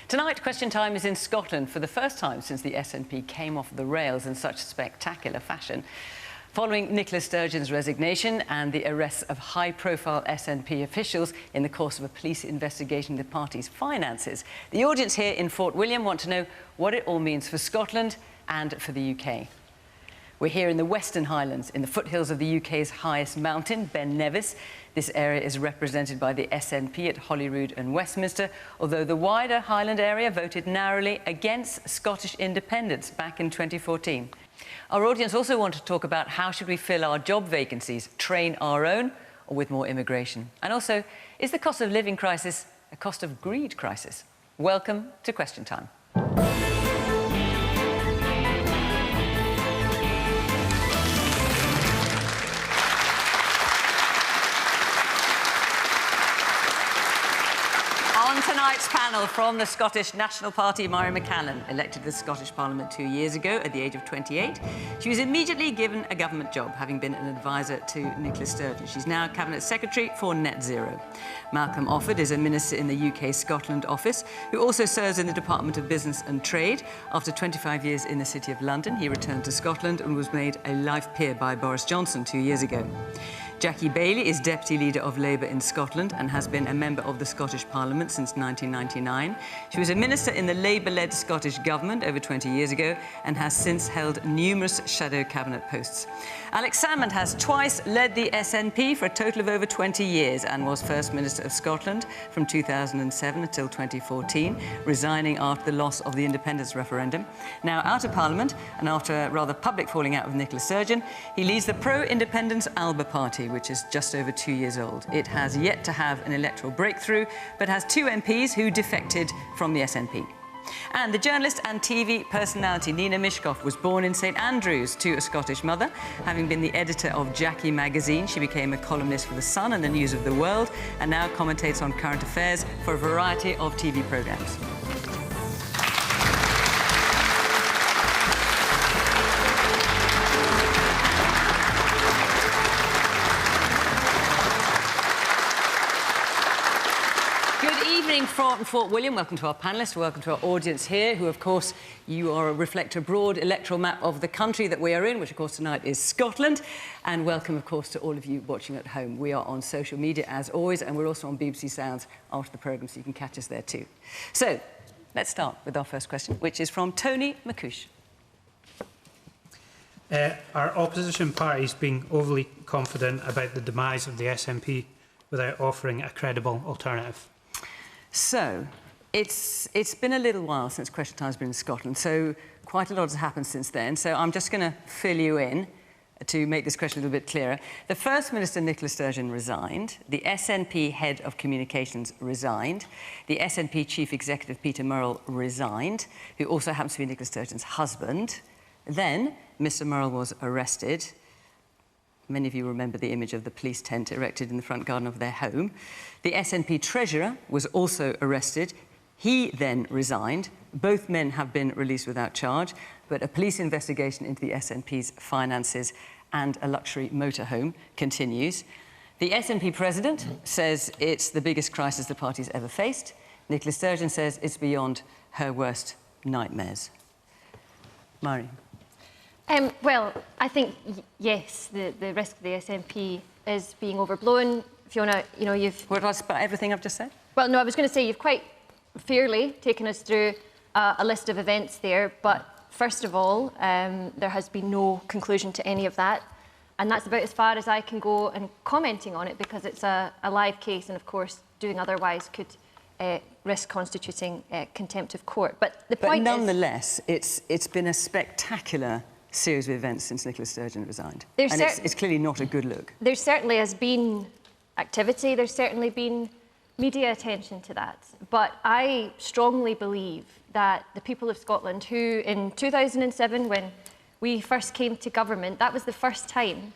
Tonight, Question Time is in Scotland for the first time since the SNP came off the rails in such spectacular fashion. Following Nicola Sturgeon's resignation and the arrests of high-profile SNP officials in the course of a police investigation into the party's finances, the audience here in Fort William want to know what it all means for Scotland and for the UK. We're here in the Western Highlands, in the foothills of the UK's highest mountain, Ben Nevis. This area is represented by the SNP at Holyrood and Westminster, although the wider Highland area voted narrowly against Scottish independence back in 2014. Our audience also want to talk about how should we fill our job vacancies, train our own or with more immigration? And also, is the cost of living crisis a cost of greed crisis? Welcome to Question Time. On tonight's panel, from the Scottish National Party, Mairi McAllan, elected to the Scottish Parliament 2 years ago at the age of 28. She was immediately given a government job, having been an advisor to Nicola Sturgeon. She's now Cabinet Secretary for Net Zero. Malcolm Offord is a minister in the UK Scotland office, who also serves in the Department of Business and Trade. After 25 years in the City of London, he returned to Scotland and was made a life peer by Boris Johnson 2 years ago. Jackie Baillie is Deputy Leader of Labour in Scotland and has been a member of the Scottish Parliament since 1999. She was a minister in the Labour-led Scottish Government over 20 years ago and has since held numerous shadow cabinet posts. Alex Salmond has twice led the SNP for a total of over 20 years and was First Minister of Scotland from 2007 until 2014, resigning after the loss of the independence referendum. Now out of Parliament and after a rather public falling out with Nicola Sturgeon, he leads the pro-independence Alba Party, which is just over 2 years old. It has yet to have an electoral breakthrough, but has 2 MPs who defected from the SNP. And the journalist and TV personality Nina Myskow was born in St Andrews to a Scottish mother. Having been the editor of Jackie magazine, she became a columnist for The Sun and the News of the World, and now commentates on current affairs for a variety of TV programmes. From Fort William, welcome to our panellists, welcome to our audience here, who, of course, you are reflect a broad electoral map of the country that we are in, which, of course, tonight is Scotland. And welcome, of course, to all of you watching at home. We are on social media, as always, and we're also on BBC Sounds after the programme, so you can catch us there too. So, let's start with our first question, which is from Tony McCoush. Are opposition parties being overly confident about the demise of the SNP without offering a credible alternative? So, it's been a little while since Question Time's been in Scotland, so quite a lot has happened since then. So I'm just going to fill you in to make this question a little bit clearer. The First Minister, Nicola Sturgeon, resigned. The SNP Head of Communications resigned. The SNP Chief Executive, Peter Murrell, resigned, who also happens to be Nicola Sturgeon's husband. Then Mr Murrell was arrested. Many of you remember the image of the police tent erected in the front garden of their home. The SNP Treasurer was also arrested. He then resigned. Both men have been released without charge, but a police investigation into the SNP's finances and a luxury motorhome continues. The SNP President says it's the biggest crisis the party's ever faced. Nicola Sturgeon says it's beyond her worst nightmares. Mairi. Well, I think, yes, the risk of the SNP is being overblown. Fiona, you know, you've... What about everything I've just said? Well, no, I was going to say you've quite fairly taken us through a list of events there, but first of all, there has been no conclusion to any of that, and that's about as far as I can go in commenting on it, because it's a live case, and of course, doing otherwise could risk constituting contempt of court. But the point nonetheless, it's been a spectacular series of events since Nicola Sturgeon resigned. And it's clearly not a good look. There certainly has been activity, there's certainly been media attention to that. But I strongly believe that the people of Scotland, who in 2007, when we first came to government, that was the first time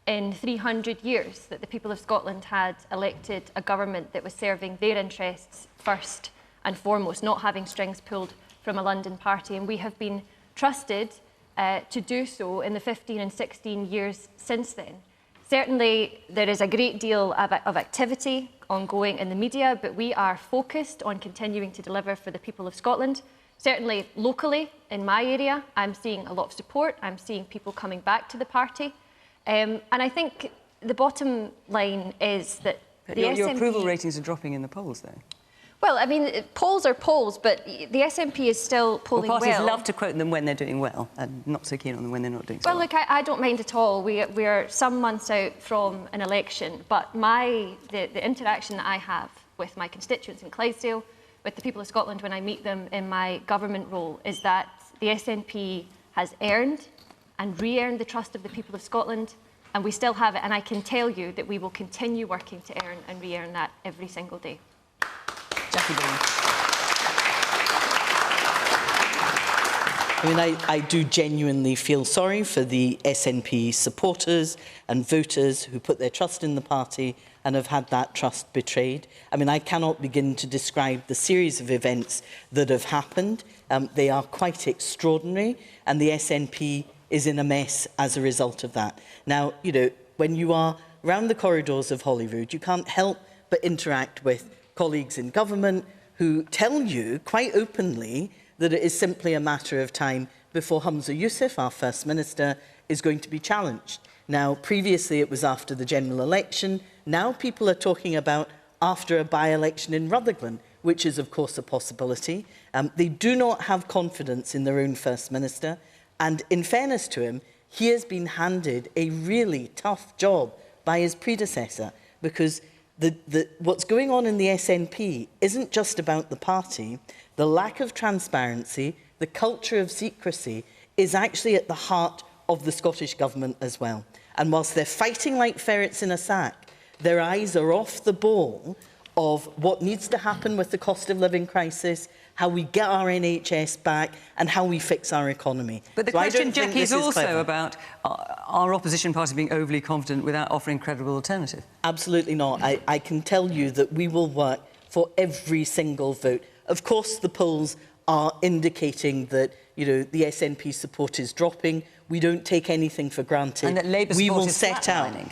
in 300 years that the people of Scotland had elected a government that was serving their interests first and foremost, not having strings pulled from a London party. And we have been trusted to do so in the 15 and 16 years since then. Certainly, there is a great deal of activity ongoing in the media, but we are focused on continuing to deliver for the people of Scotland. Certainly, locally, in my area, I'm seeing a lot of support. I'm seeing people coming back to the party. And I think the bottom line is that your approval ratings are dropping in the polls, though. Well, I mean, polls are polls, but the SNP is still polling well. Parties love to quote them when they're doing well and not so keen on them when they're not doing so well. Well, look, I don't mind at all. We're some months out from an election, but the interaction that I have with my constituents in Clydesdale, with the people of Scotland when I meet them in my government role, is that the SNP has earned and re-earned the trust of the people of Scotland, and we still have it. And I can tell you that we will continue working to earn and re-earn that every single day. I mean, I do genuinely feel sorry for the SNP supporters and voters who put their trust in the party and have had that trust betrayed. I mean, I cannot begin to describe the series of events that have happened. They are quite extraordinary, and the SNP is in a mess as a result of that. Now, you know, when you are round the corridors of Holyrood, you can't help but interact with colleagues in government who tell you quite openly that it is simply a matter of time before Humza Yousaf, our First Minister, is going to be challenged. Now, previously it was after the general election. Now people are talking about after a by-election in Rutherglen, which is, of course, a possibility. They do not have confidence in their own First Minister. And in fairness to him, he has been handed a really tough job by his predecessor, because what's going on in the SNP isn't just about the party. The lack of transparency, the culture of secrecy is actually at the heart of the Scottish Government as well. And whilst they're fighting like ferrets in a sack, their eyes are off the ball of what needs to happen with the cost of living crisis, how we get our NHS back, and how we fix our economy. But the question, Jackie, is also about our opposition party being overly confident without offering credible alternative. Absolutely not. I can tell you that we will work for every single vote. Of course, the polls are indicating that, you know, the SNP support is dropping. We don't take anything for granted. And that Labour support is flatlining.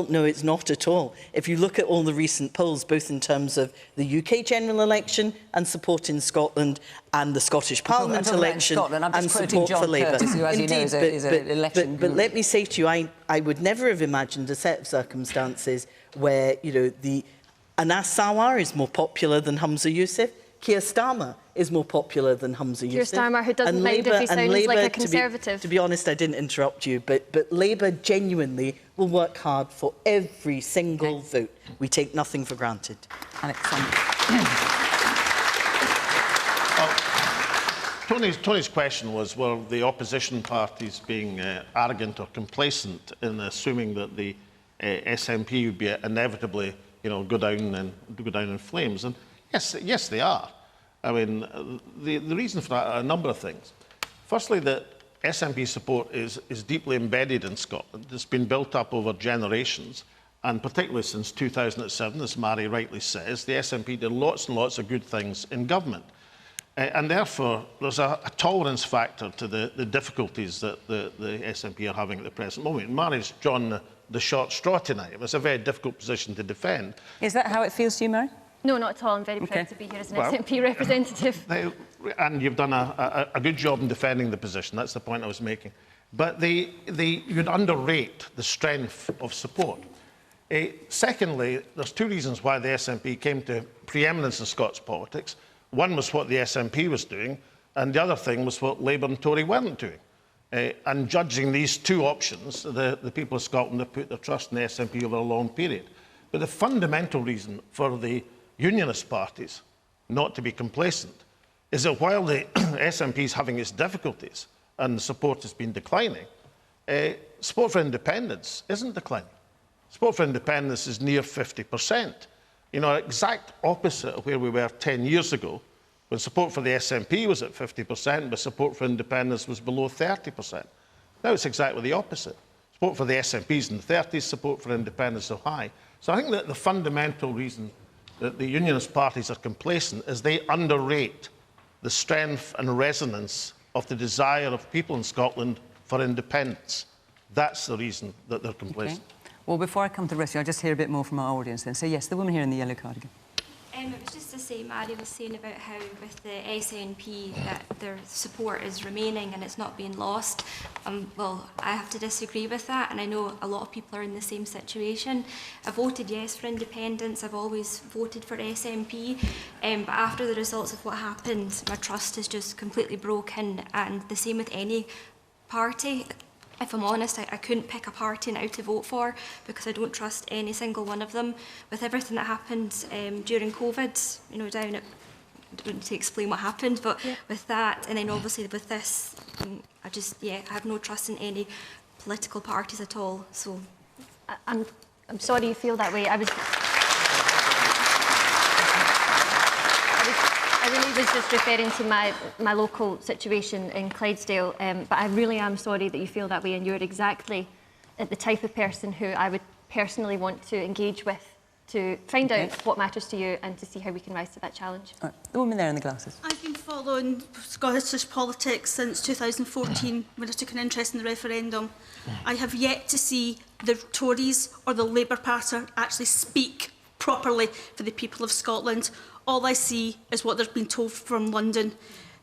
No, it's not at all. If you look at all the recent polls, both in terms of the UK general election and support in Scotland and the Scottish Parliament election and support for Labour. Who, as you know, is an election but let me say to you, I would never have imagined a set of circumstances where, you know, Anas Sawar is more popular than Humza Yousaf. Keir Starmer is more popular than Humza Yousaf. Keir Starmer, who doesn't mind if he sounds like a Conservative. To be honest, I didn't interrupt you, but Labour genuinely will work hard for every single vote. We take nothing for granted. Tony's question was, were the opposition parties being arrogant or complacent in assuming that the SNP would be inevitably, you know, go down in flames? And yes, they are. I mean, the reason for that are a number of things. Firstly, that SNP support is deeply embedded in Scotland. It's been built up over generations, and particularly since 2007, as Mairi rightly says, the SNP did lots and lots of good things in government. And therefore, there's a tolerance factor to the difficulties that the SNP are having at the present moment. Mairi's drawn the short straw tonight. It was a very difficult position to defend. Is that how it feels to you, Mairi? No, not at all. I'm very proud to be here as an SNP representative. And you've done a good job in defending the position. That's the point I was making. But you'd underrate the strength of support. Secondly, there's two reasons why the SNP came to preeminence in Scots politics. One was what the SNP was doing, and the other thing was what Labour and Tory weren't doing. And judging these two options, the people of Scotland have put their trust in the SNP over a long period. But the fundamental reason for the Unionist parties not to be complacent is that while the SNP is having its difficulties and the support has been declining, support for independence isn't declining. Support for independence is near 50%. You know, exact opposite of where we were 10 years ago, when support for the SNP was at 50%, but support for independence was below 30%. Now it's exactly the opposite. Support for the SNP is in the 30s, support for independence is high. So I think that the fundamental reason that the Unionist parties are complacent is they underrate the strength and resonance of the desire of people in Scotland for independence. That's the reason that they're complacent. Well, before I come to the rest of you, I'll just hear a bit more from our audience then. So, yes, the woman here in the yellow cardigan. It was just to say, Mairi was saying about how with the SNP that their support is remaining and it's not being lost. Well, I have to disagree with that, and I know a lot of people are in the same situation. I voted yes for independence. I've always voted for SNP, but after the results of what happened, my trust is just completely broken, and the same with any party. If I'm honest, I couldn't pick a party now to vote for because I don't trust any single one of them. With everything that happened during COVID, you know, down at, I don't need to explain what happened, but with that, and then obviously with this, I have no trust in any political parties at all. So, I'm sorry you feel that way. I really was just referring to my local situation in Clydesdale, but I really am sorry that you feel that way, and you're exactly the type of person who I would personally want to engage with to find out what matters to you and to see how we can rise to that challenge. Right. The woman there in the glasses. I've been following Scottish politics since 2014 when I took an interest in the referendum. I have yet to see the Tories or the Labour Party actually speak properly for the people of Scotland. All I see is what they've been told from London.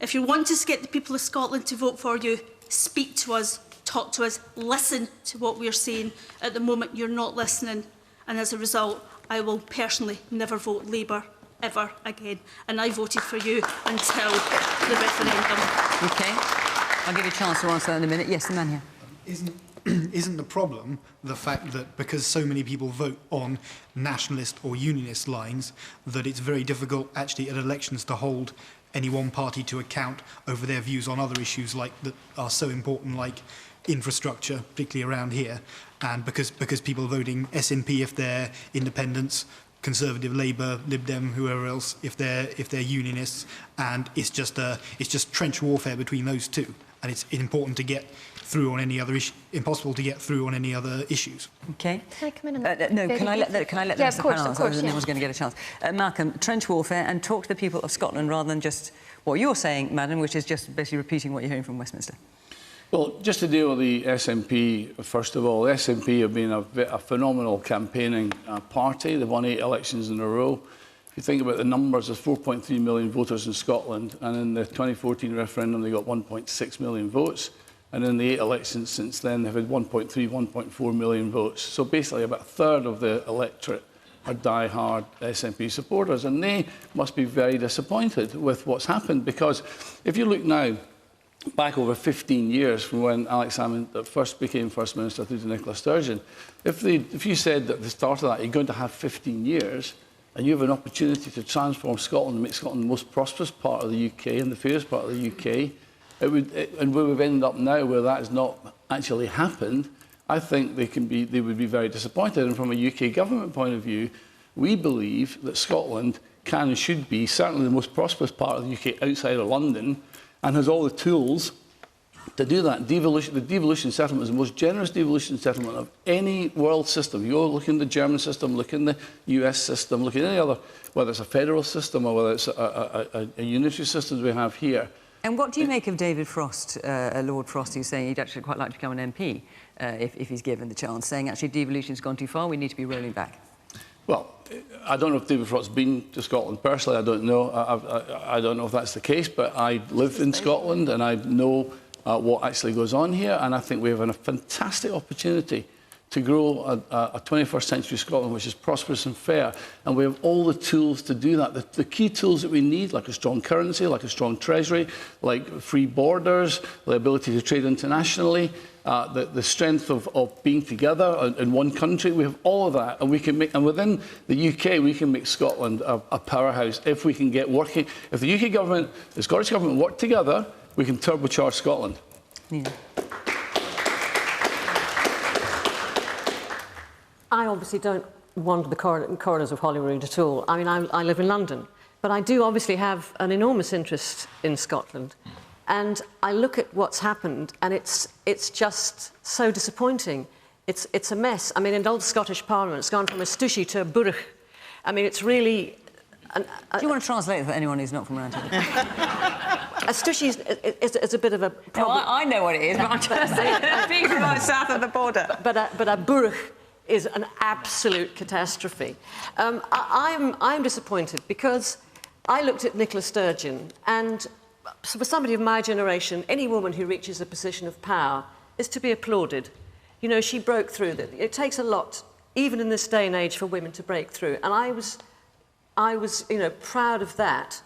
If you want to get the people of Scotland to vote for you, speak to us, talk to us, listen to what we're saying. At the moment, you're not listening, and as a result, I will personally never vote Labour ever again. And I voted for you until the referendum. OK. I'll give you a chance to answer that in a minute. Yes, the man here. Isn't the problem the fact that because so many people vote on nationalist or unionist lines that it's very difficult actually at elections to hold any one party to account over their views on other issues like that are so important, like infrastructure, particularly around here, and because people are voting SNP if they're independents, Conservative, Labour, Lib Dem, whoever else if they're unionists, and it's just trench warfare between those two, and it's important to get through on any other issue, impossible to get through on any other issues. OK. Can I come in? No, can I let the rest of the panel answer? No one's going to get a chance. Malcolm, trench warfare, and talk to the people of Scotland rather than just what you're saying, madam, which is just basically repeating what you're hearing from Westminster. Well, just to deal with the SNP, first of all, the SNP have been a phenomenal campaigning party. They've won 8 elections in a row. If you think about the numbers, there's 4.3 million voters in Scotland, and in the 2014 referendum, they got 1.6 million votes. And in the 8 elections since then, they've had 1.3, 1.4 million votes. So basically about a third of the electorate are die-hard SNP supporters. And they must be very disappointed with what's happened, because if you look now, back over 15 years from when Alex Salmond first became First Minister through to Nicola Sturgeon, if you said at the start of that you're going to have 15 years and you have an opportunity to transform Scotland and make Scotland the most prosperous part of the UK and the fairest part of the UK, and where we've ended up now, where that has not actually happened, I think they would be very disappointed. And from a UK government point of view, we believe that Scotland can and should be certainly the most prosperous part of the UK outside of London, and has all the tools to do that. The devolution settlement is the most generous devolution settlement of any world system. You go look in the German system, look in the US system, look at any other, whether it's a federal system or whether it's a unitary system we have here. And what do you make of David Frost, Lord Frost, who's saying he'd actually quite like to become an MP if he's given the chance, saying actually devolution's gone too far, we need to be rolling back? Well, I don't know if David Frost's been to Scotland personally. I don't know. I don't know if that's the case, but I live in Scotland and I know what actually goes on here. And I think we have a fantastic opportunity to grow a 21st century Scotland which is prosperous and fair. And we have all the tools to do that. The key tools that we need, like a strong currency, like a strong treasury, like free borders, the ability to trade internationally, the strength of being together in one country. We have all of that, and we can make, and within the UK, we can make Scotland a powerhouse if we can get working. If the UK government, the Scottish government work together, we can turbocharge Scotland. Nina. I obviously don't wander the corridors of Holyrood at all. I mean, I live in London, but I do obviously have an enormous interest in Scotland. And I look at what's happened, and it's just so disappointing. It's a mess. I mean, in old Scottish Parliament, it's gone from a stushy to a burch. I mean, it's really... Do you want to translate for anyone who's not from around here? A stushy is a bit of a problem. No, I know what it is, but I'm just saying, being from right south of the border. But a burch is an absolute catastrophe. I'm disappointed because I looked at Nicola Sturgeon, and for somebody of my generation, any woman who reaches a position of power is to be applauded. You know, she broke through. It takes a lot, even in this day and age, for women to break through. And I was, you know, proud of that.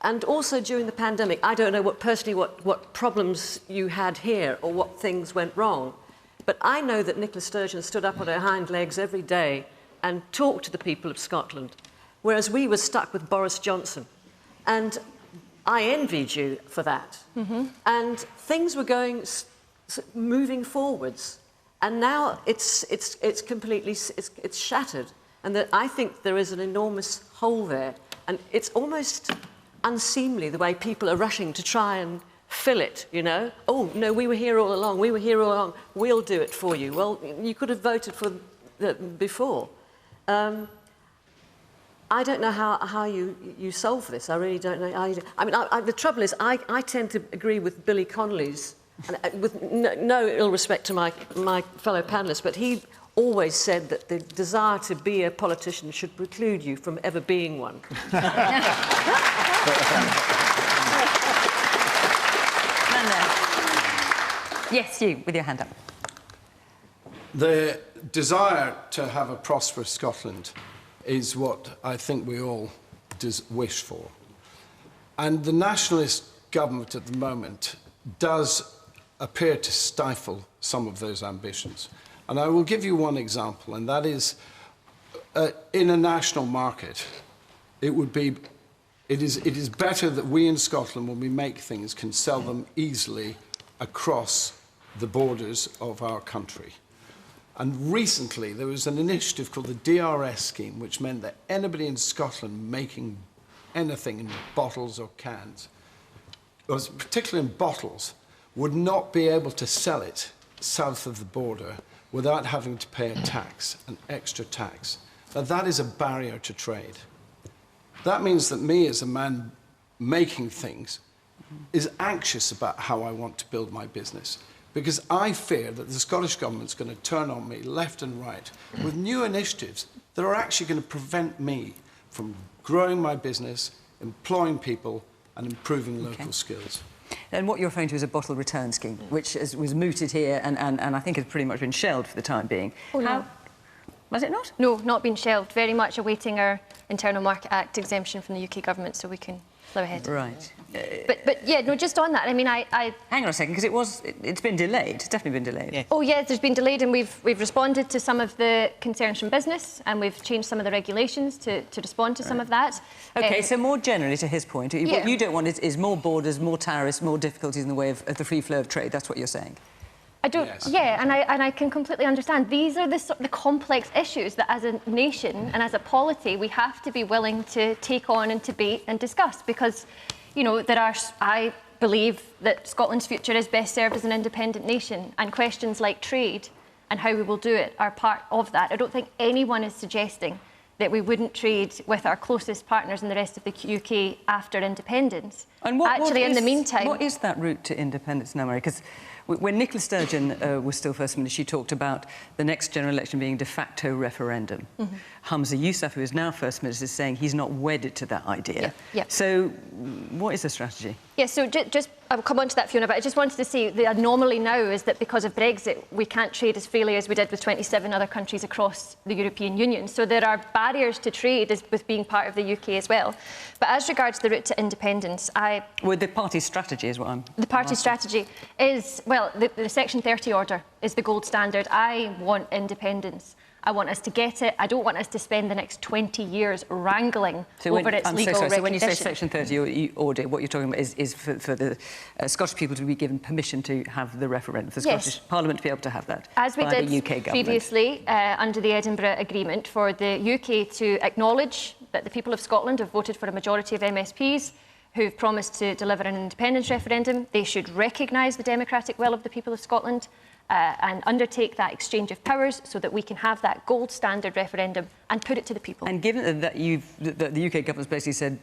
And also during the pandemic, I don't know what problems you had here or what things went wrong, but I know that Nicola Sturgeon stood up on her hind legs every day and talked to the people of Scotland, whereas we were stuck with Boris Johnson. And I envied you for that. Mm-hmm. And things were moving forwards. And now it's completely shattered. And that I think there is an enormous hole there. And it's almost unseemly the way people are rushing to try and fill it, you know? Oh, no, we were here all along, we'll do it for you. Well, you could have voted for before. I don't know how you solve this. I really don't know how you do. I mean, the trouble is, I tend to agree with Billy Connolly's, and with no ill respect to my fellow panellists, but he always said that the desire to be a politician should preclude you from ever being one. Yes, you, with your hand up. The desire to have a prosperous Scotland is what I think we all wish for. And the nationalist government at the moment does appear to stifle some of those ambitions. And I will give you one example, and that is, in a national market, it is better that we in Scotland, when we make things, can sell them easily across the borders of our country. And recently, there was an initiative called the DRS scheme, which meant that anybody in Scotland making anything in bottles or cans, particularly in bottles, would not be able to sell it south of the border without having to pay a tax, an extra tax. Now, that is a barrier to trade. That means that me, as a man making things, is anxious about how I want to build my business, because I fear that the Scottish Government's going to turn on me left and right with new initiatives that are actually going to prevent me from growing my business, employing people, and improving local skills. And what you're referring to is a bottle return scheme, which was mooted here and I think has pretty much been shelved for the time being. Oh, no. Was it not? No, not been shelved. Very much awaiting our Internal Market Act exemption from the UK Government so we can plough ahead. Right. But yeah, no, just on that, I mean, Hang on a second, because it's been delayed. It's definitely been delayed. Yeah. Oh, yeah, there's been delayed, and we've responded to some of the concerns from business, and we've changed some of the regulations to respond to some of that. OK, so more generally, to his point, what you don't want is more borders, more tariffs, more difficulties in the way of the free flow of trade. That's what you're saying. I don't. Yes. Yeah, and I can completely understand. These are the complex issues that, as a nation and as a polity, we have to be willing to take on and debate and discuss, because, you know, I believe that Scotland's future is best served as an independent nation, and questions like trade and how we will do it are part of that. I don't think anyone is suggesting that we wouldn't trade with our closest partners in the rest of the UK after independence. And in the meantime, what is that route to independence now, Mary? Because when Nicola Sturgeon was still First Minister, she talked about the next general election being de facto referendum. Mm-hmm. Hamza Yousaf, who is now First Minister, is saying he's not wedded to that idea. Yeah. Yeah. So what is the strategy? Yeah, so just I'll come on to that, Fiona, but I just wanted to say the anomaly now is that because of Brexit, we can't trade as freely as we did with 27 other countries across the European Union. So there are barriers to trade with being part of the UK as well. But as regards the route to independence, Well, the party strategy is what I'm... The party strategy is, well, the Section 30 order is the gold standard. I want independence. I want us to get it. I don't want us to spend the next 20 years wrangling over its legal recognition. So when you say Section 30 order, what you're talking about is for the Scottish people to be given permission to have the referendum, for the Scottish Parliament to be able to have that. As we did the UK previously under the Edinburgh Agreement, for the UK to acknowledge that the people of Scotland have voted for a majority of MSPs who've promised to deliver an independence referendum. They should recognise the democratic will of the people of Scotland and undertake that exchange of powers so that we can have that gold standard referendum and put it to the people. And given that the UK government's basically said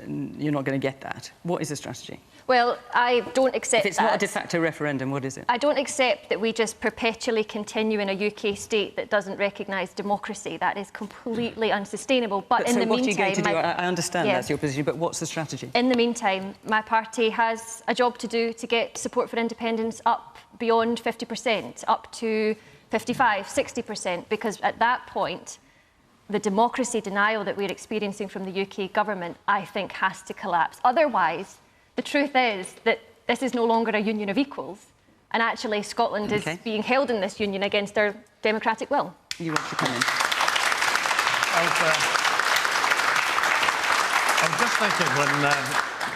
you're not going to get that. What is the strategy? Well, I don't accept that. If it's not a de facto referendum, what is it? I don't accept that we just perpetually continue in a UK state that doesn't recognise democracy. That is completely unsustainable. But in so the what meantime... are you going to do? I understand that's your position, but what's the strategy? In the meantime, my party has a job to do to get support for independence up beyond 50%, up to 55, 60%, because at that point, the democracy denial that we're experiencing from the UK government, I think, has to collapse. Otherwise, the truth is that this is no longer a union of equals, and actually Scotland is being held in this union against their democratic will. You want to come in? I was just thinking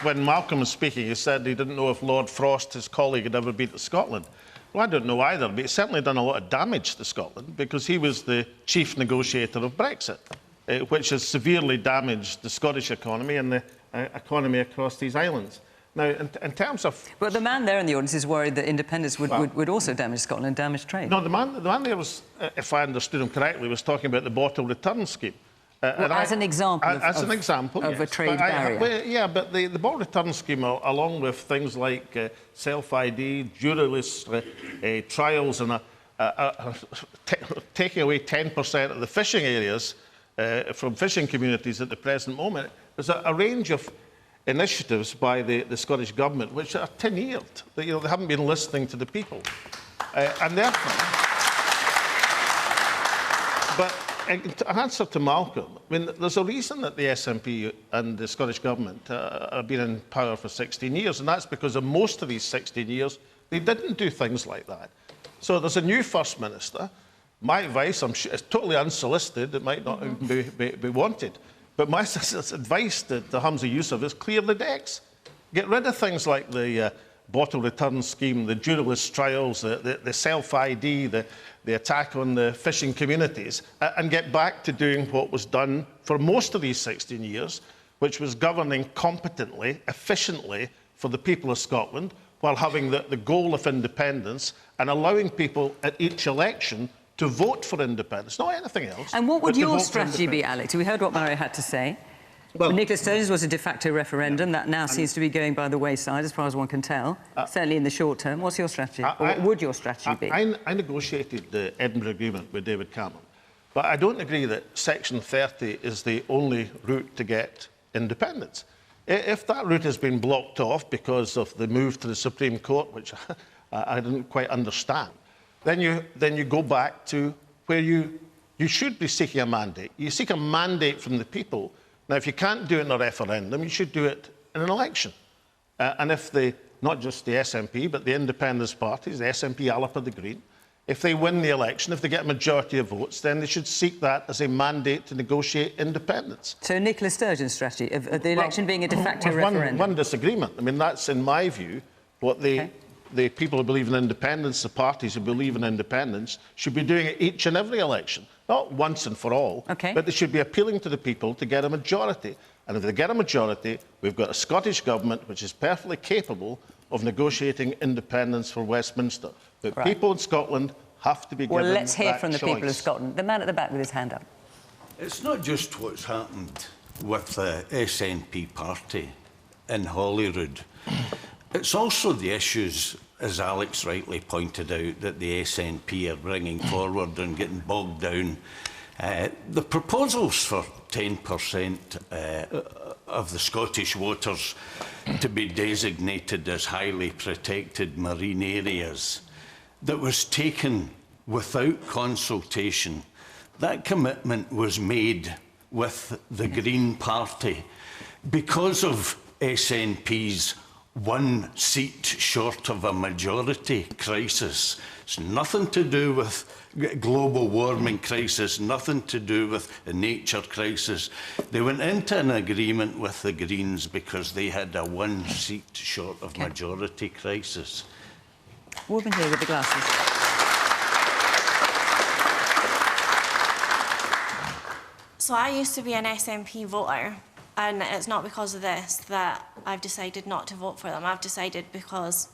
when Malcolm was speaking, he said he didn't know if Lord Frost, his colleague, had ever been to Scotland. Well, I don't know either, but he's certainly done a lot of damage to Scotland because he was the chief negotiator of Brexit, which has severely damaged the Scottish economy and the economy across these islands. Now, in terms of... But the man there in the audience is worried that independence would also damage Scotland and damage trade. No, the man there was, if I understood him correctly, was talking about the bottle return scheme. As an example of a trade barrier. Yeah, but the bottle return scheme, along with things like self-ID, jurorless trials, and taking away 10% of the fishing areas from fishing communities at the present moment, there's a range of initiatives by the Scottish Government which are tin-eared. They haven't been listening to the people. And therefore... But in answer to Malcolm, I mean, there's a reason that the SNP and the Scottish Government have been in power for 16 years, and that's because in most of these 16 years, they didn't do things like that. So there's a new First Minister. My advice, I'm sure, it's totally unsolicited, it might not even be wanted, but my advice to Hamza Yousaf is clear the decks. Get rid of things like the bottle return scheme, the jurorless trials, the self-ID, the attack on the fishing communities, and get back to doing what was done for most of these 16 years, which was governing competently, efficiently for the people of Scotland, while having the goal of independence and allowing people at each election to vote for independence, not anything else. And what would your strategy be, Alex? We heard what Mairi had to say. Well, Nicola Sturgeon's was a de facto referendum. That now seems to be going by the wayside, as far as one can tell, certainly in the short term. What's your strategy? Or what would your strategy be? I negotiated the Edinburgh Agreement with David Cameron, but I don't agree that Section 30 is the only route to get independence. If that route has been blocked off because of the move to the Supreme Court, which I didn't quite understand, then you go back to where you should be seeking a mandate. You seek a mandate from the people. Now, if you can't do it in a referendum, you should do it in an election. And if not just the SNP, but the independence parties, the SNP, Alippa, the Green, if they win the election, if they get a majority of votes, then they should seek that as a mandate to negotiate independence. So Nicola Sturgeon's strategy of the election being a de facto referendum? One disagreement. I mean, that's, in my view, what the people who believe in independence, the parties who believe in independence, should be doing it each and every election. Not once and for all, but they should be appealing to the people to get a majority. And if they get a majority, we've got a Scottish Government which is perfectly capable of negotiating independence for Westminster. But people in Scotland have to be given that choice. Well, let's hear from the people of Scotland. The man at the back with his hand up. It's not just what's happened with the SNP party in Holyrood. It's also the issues, as Alex rightly pointed out, that the SNP are bringing forward and getting bogged down. The proposals for 10% of the Scottish waters to be designated as highly protected marine areas, that was taken without consultation. That commitment was made with the Green Party because of SNP's one seat short of a majority crisis. It's nothing to do with global warming crisis, nothing to do with a nature crisis. They went into an agreement with the Greens because they had a one seat short of majority crisis. Woman here with the glasses. So I used to be an SNP voter, and it's not because of this that I've decided not to vote for them. I've decided because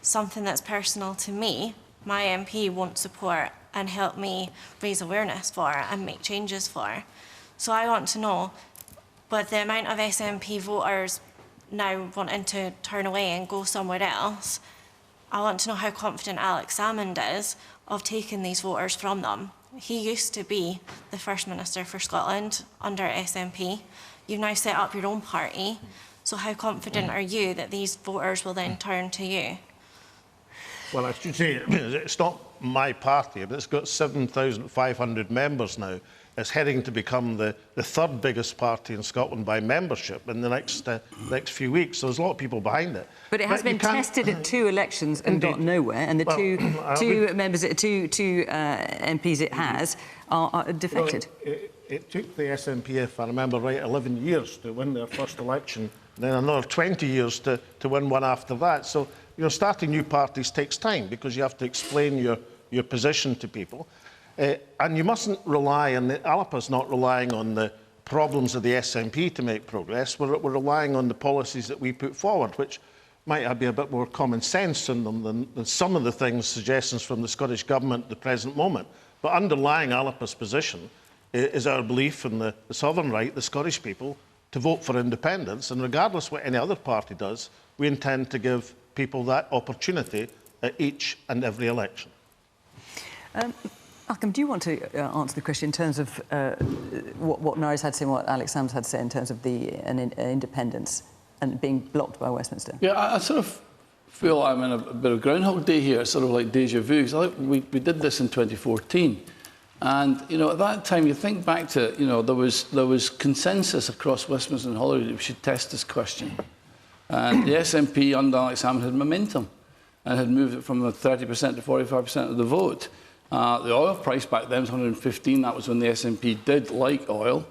something that's personal to me, my MP won't support and help me raise awareness for and make changes for. So I want to know, But the amount of SNP voters now wanting to turn away and go somewhere else, I want to know how confident Alex Salmond is of taking these voters from them. He used to be the First Minister for Scotland under SNP. You've now set up your own party. So how confident are you that these voters will then turn to you? Well, I should say, it's not my party, but it's got 7,500 members now. It's heading to become the third biggest party in Scotland by membership in the next few weeks. So there's a lot of people behind it. But it has been tested at 2 elections and got nowhere, and the two MPs it has are defected. Well, it took the SNP, if I remember right, 11 years to win their first election, then another 20 years to win one after that. So, starting new parties takes time because you have to explain your position to people. And you mustn't rely, and ALPA's not relying on the problems of the SNP to make progress. We're relying on the policies that we put forward, which might be a bit more common sense in them than some of the suggestions from the Scottish Government at the present moment. But underlying ALPA's position is our belief in the Southern right, the Scottish people, to vote for independence. And regardless what any other party does, we intend to give people that opportunity at each and every election. Malcolm, do you want to answer the question in terms of what Norris had to say and what Alex Salmond had to say in terms of the independence and being blocked by Westminster? Yeah, I sort of feel I'm in a bit of Groundhog Day here, sort of like déjà vu. Because I think we did this in 2014. And, at that time, you think back to, there was consensus across Westminster and Holyrood that we should test this question. And the SNP under Alex Salmond had momentum and had moved it from 30% to 45% of the vote. The oil price back then was 115. That was when the SNP did like oil.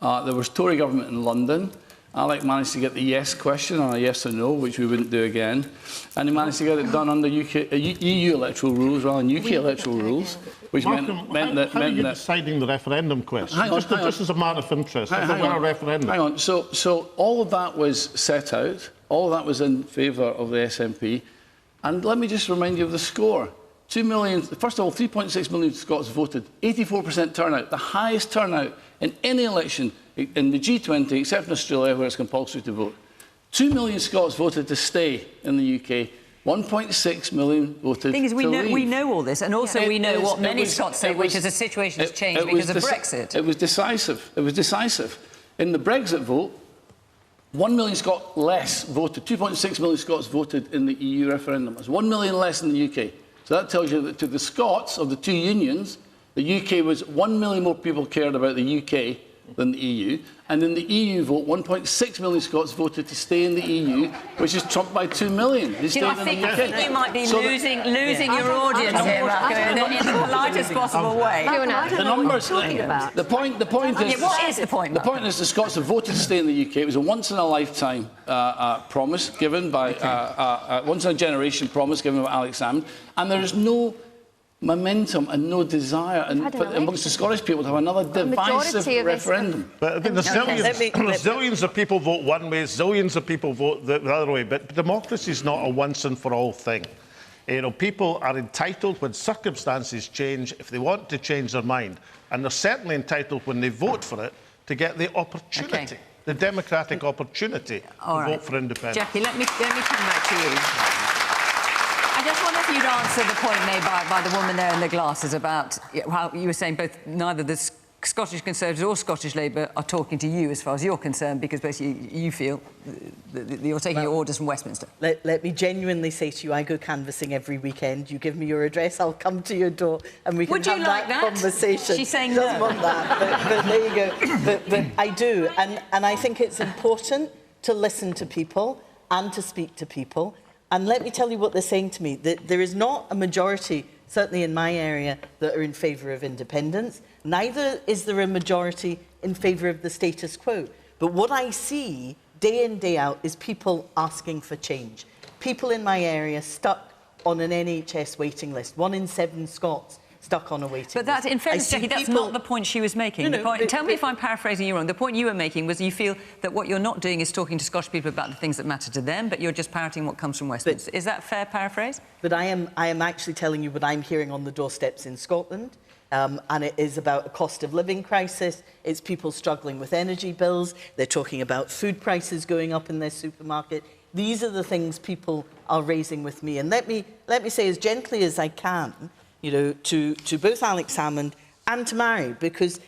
There was Tory government in London. Alec managed to get the yes question on a yes or no, which we wouldn't do again. And he managed to get it done under EU electoral rules rather than UK electoral rules, which Malcolm, meant that... How are you deciding the referendum question? Just as a matter of interest, if there were a referendum. Hang on. So all of that was set out. All of that was in favour of the SNP. And let me just remind you of the score. 2 million, first of all, 3.6 million Scots voted, 84% turnout, the highest turnout in any election in the G20, except in Australia, where it's compulsory to vote. 2 million Scots voted to stay in the UK. 1.6 million voted to leave. We know all this, and also we know what many Scots say, which is the situation has changed because of Brexit. It was decisive. It was decisive. In the Brexit vote, 1 million Scots less voted. 2.6 million Scots voted in the EU referendum. That's 1 million less in the UK. So that tells you that to the Scots of the two unions, the UK was 1 million more people cared about the UK than the EU. And in the EU vote, 1.6 million Scots voted to stay in the EU, which is trumped by 2 million. I think you might be losing your audience here, Malcolm, in the politest possible way. The numbers. The point is. What is the point? The point is the Scots have voted to stay in the UK. It was a once-in-a-lifetime promise given by once-in-a-generation promise given by Alex Salmond, and there is no momentum and no desire amongst the Scottish people to have another divisive referendum. But there's zillions of people vote one way, zillions of people vote the other way. But democracy is not a once and for all thing. People are entitled when circumstances change, if they want to change their mind, and they're certainly entitled when they vote for it to get the opportunity, the democratic opportunity to vote for independence. Jackie, let me come back to you. I just wonder if you'd answer the point made by the woman there in the glasses about how you were saying neither the Scottish Conservatives or Scottish Labour are talking to you as far as you're concerned, because basically you feel that you're taking your orders from Westminster. Let me genuinely say to you, I go canvassing every weekend. You give me your address, I'll come to your door and we can have that conversation. She's saying no. Doesn't want that, but there you go. But I do, and I think it's important to listen to people and to speak to people. And let me tell you what they're saying to me. That there is not a majority, certainly in my area, that are in favour of independence. Neither is there a majority in favour of the status quo. But what I see day in, day out is people asking for change. People in my area stuck on an NHS waiting list. 1 in 7 Scots stuck on a waiting list. But that, in fairness, Jackie, that's not the point she was making. Tell me if I'm paraphrasing you wrong. The point you were making was you feel that what you're not doing is talking to Scottish people about the things that matter to them, but you're just parroting what comes from Westminster. Is that a fair paraphrase? But I am actually telling you what I'm hearing on the doorsteps in Scotland. And it is about a cost of living crisis. It's people struggling with energy bills. They're talking about food prices going up in their supermarket. These are the things people are raising with me. And let me say as gently as I can, you know, to both Alex Salmond and to Mairi, because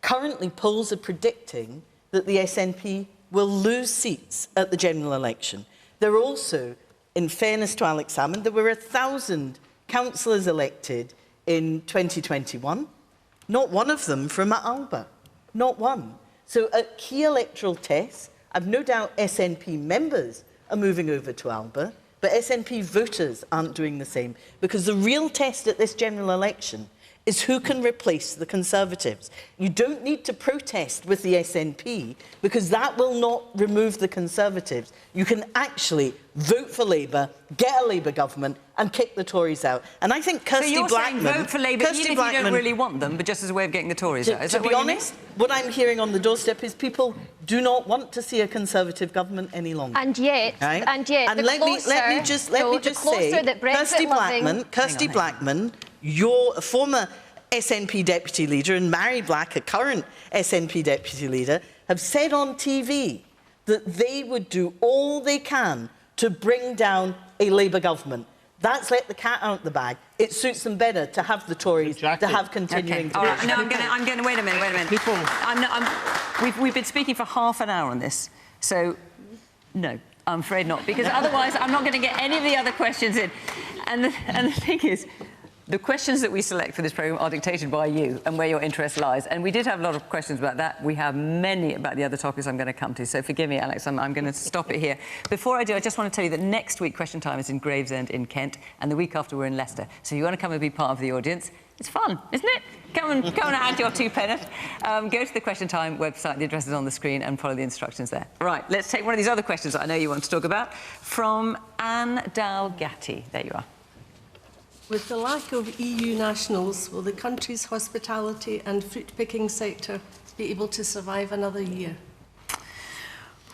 currently polls are predicting that the SNP will lose seats at the general election. There are also, in fairness to Alex Salmond, there were 1,000 councillors elected in 2021, not one of them from Alba, not one. So at key electoral tests, I've no doubt SNP members are moving over to Alba, but SNP voters aren't doing the same, because the real test at this general election is who can replace the Conservatives. You don't need to protest with the SNP, because that will not remove the Conservatives. You can actually vote for Labour, get a Labour government, and kick the Tories out. And I think Kirsty Blackman... So you're saying vote for Labour even if you don't really want them, but just as a way of getting the Tories out? To be honest, what I'm hearing on the doorstep is people do not want to see a Conservative government any longer. And yet, right? let me just say, Kirsty Blackman, you're a former SNP deputy leader, and Mairi Black, a current SNP deputy leader, have said on TV that they would do all they can to bring down a Labour government. That's let the cat out the bag. It suits them better to have the Tories, to have continuing... Okay. All right. No, I'm going to... Wait a minute. People... We've been speaking for half an hour on this, so no, I'm afraid not, because otherwise I'm not going to get any of the other questions in. And the thing is, the questions that we select for this programme are dictated by you and where your interest lies. And we did have a lot of questions about that. We have many about the other topics I'm going to come to. So forgive me, Alex, I'm going to stop it here. Before I do, I just want to tell you that next week Question Time is in Gravesend in Kent, and the week after we're in Leicester. So if you want to come and be part of the audience, it's fun, isn't it? Come and add your 2 penneth. Go to the Question Time website, the address is on the screen, and follow the instructions there. Right, let's take one of these other questions that I know you want to talk about, from Anne Dalgatti. There you are. With the lack of EU nationals, will the country's hospitality and fruit-picking sector be able to survive another year?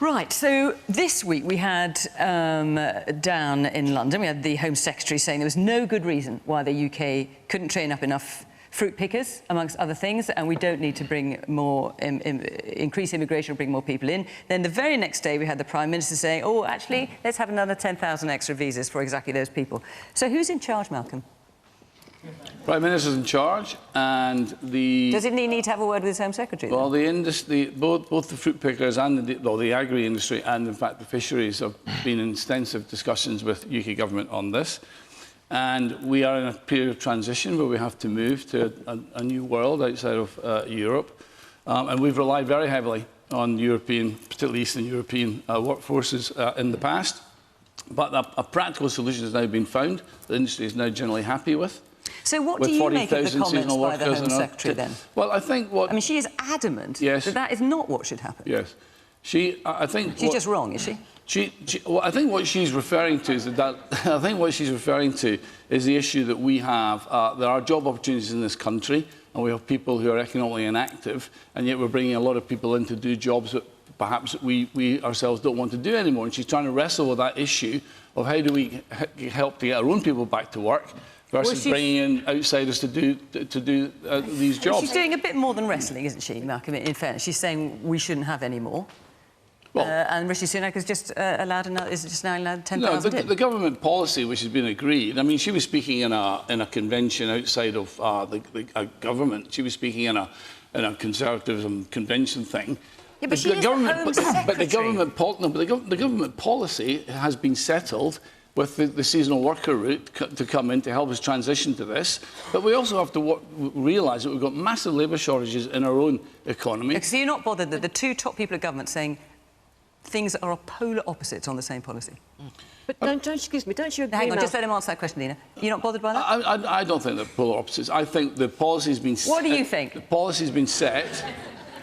Right, so this week we had down in London, we had the Home Secretary saying there was no good reason why the UK couldn't train up enough fruit pickers, amongst other things, and we don't need to bring more, increase immigration or bring more people in. Then the very next day we had the Prime Minister saying, oh, actually, let's have another 10,000 extra visas for exactly those people. So who's in charge, Malcolm? Prime Minister's in charge, and the... Does he need to have a word with his Home Secretary? Well, the industry, both the fruit pickers and the agri-industry and, in fact, the fisheries have been in extensive discussions with UK government on this. And we are in a period of transition where we have to move to a new world outside of Europe. And we've relied very heavily on European, particularly Eastern European workforces in the past. But a practical solution has now been found. The industry is now generally happy with. So what do you make of the comments by the Home Secretary then? Well, I think what... I mean, she is adamant that that is not what should happen. Yes. I think... She's just wrong, is she? Well, I think what she's referring to is that I think what she's referring to is the issue that we have. There are job opportunities in this country, and we have people who are economically inactive, and yet we're bringing a lot of people in to do jobs that perhaps we ourselves don't want to do anymore. And she's trying to wrestle with that issue of how do we help to get our own people back to work versus bringing in outsiders to do these jobs. She's doing a bit more than wrestling, isn't she, Malcolm, in fairness? She's saying we shouldn't have any more. Well, and Rishi Sunak has just allowed another, is just now allowed 10,000 No, the government policy which has been agreed, I mean, she was speaking in a convention outside of the government. She was speaking in a conservatism convention thing. Yeah, but the government policy has been settled with the seasonal worker route to come in to help us transition to this. But we also have to realise that we've got massive labour shortages in our own economy. So you're not bothered that the 2 top people at government saying things are polar opposites on the same policy? But don't you agree? Hang on, just let him answer that question, Nina. You're not bothered by that? I don't think they're polar opposites. I think the policy's been set. What do you think? The policy's been set.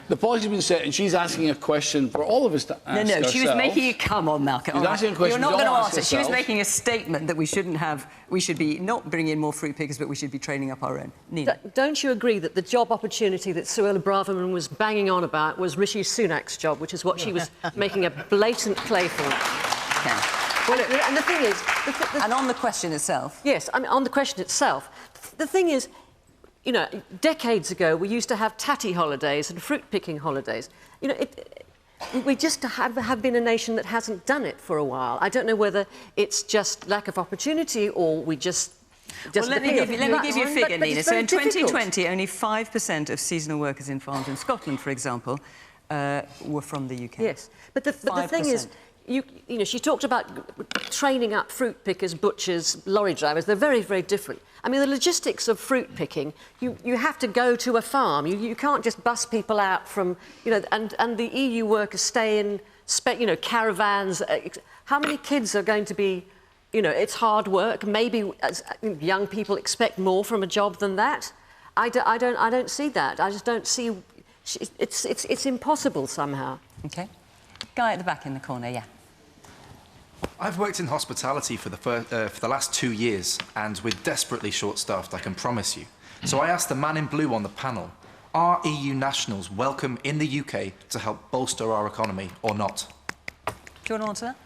The policy's been set, and she's asking a question for all of us to ask No, she was making a... Come on, Malcolm. She's asking a question. You're not going to answer. She was making a statement that we should be not bringing in more fruit pickers, but we should be training up our own. Nina. Don't you agree that the job opportunity that Suella Braverman was banging on about was Rishi Sunak's job, which is what she was making a blatant play for? Okay. Well, and the thing is... and on the question itself? Yes, I mean, on the question itself, the thing is, you know, decades ago, we used to have tatty holidays and fruit-picking holidays. You know, we just have been a nation that hasn't done it for a while. I don't know whether it's just lack of opportunity or we just well, let me give you a figure, Nina. So in 2020, only 5% of seasonal workers in farms in Scotland, for example, were from the UK. Yes, but the thing is, you know, she talked about training up fruit pickers, butchers, lorry drivers. They're very, very different. I mean, the logistics of fruit picking, you have to go to a farm. You can't just bus people out from, you know, and the EU workers stay in, you know, caravans. How many kids are going to be, you know, it's hard work. Maybe young people expect more from a job than that. I don't see that. I just don't see, it's impossible somehow. OK. Guy at the back in the corner, yeah. I've worked in hospitality for the last 2 years, and we're desperately short-staffed, I can promise you. So I asked the man in blue on the panel, are EU nationals welcome in the UK to help bolster our economy or not? Do you want to answer that?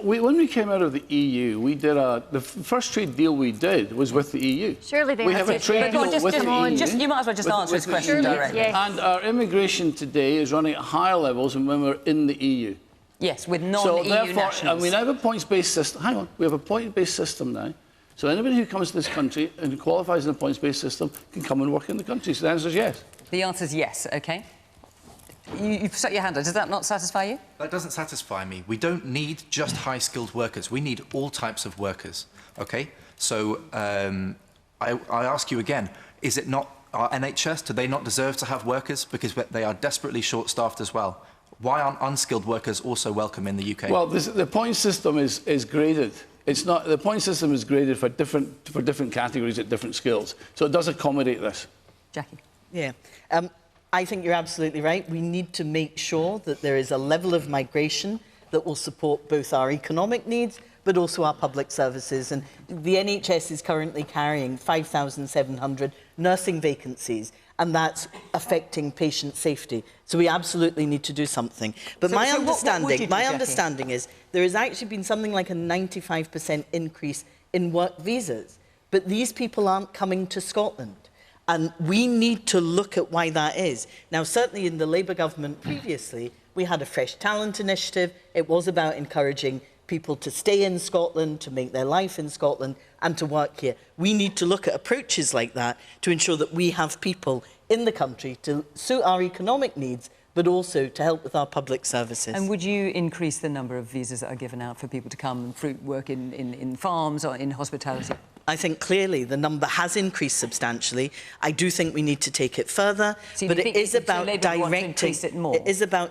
When we came out of the EU, we did the first trade deal we did was with the EU. Surely they we have a trade deal with the EU. You might as well just answer this question directly. Yes. And our immigration today is running at higher levels than when we were in the EU. Yes, with non-EU nationals. And we now have a points-based system. Hang on, we have a point-based system now. So anybody who comes to this country and qualifies in a points-based system can come and work in the country. So the answer is yes. The answer is yes, OK. You've stuck your hand up. Does that not satisfy you? That doesn't satisfy me. We don't need just high-skilled workers. We need all types of workers, OK? So I ask you again, is it not our NHS? Do they not deserve to have workers? Because they are desperately short-staffed as well. Why aren't unskilled workers also welcome in the UK? Well, the point system is graded. It's not, the point system is graded for different categories at different skills. So it does accommodate this. Jackie? Yeah. I think you're absolutely right. We need to make sure that there is a level of migration that will support both our economic needs but also our public services. And the NHS is currently carrying 5,700 nursing vacancies, and that's affecting patient safety. So we absolutely need to do something. But my understanding is there has actually been something like a 95% increase in work visas. But these people aren't coming to Scotland. And we need to look at why that is. Now, certainly in the Labour government previously, we had a Fresh Talent initiative. It was about encouraging people to stay in Scotland, to make their life in Scotland, and to work here. We need to look at approaches like that to ensure that we have people in the country to suit our economic needs, but also to help with our public services. And would you increase the number of visas that are given out for people to come and fruit work in farms or in hospitality? I think clearly the number has increased substantially. I do think we need to take it further, so but it is about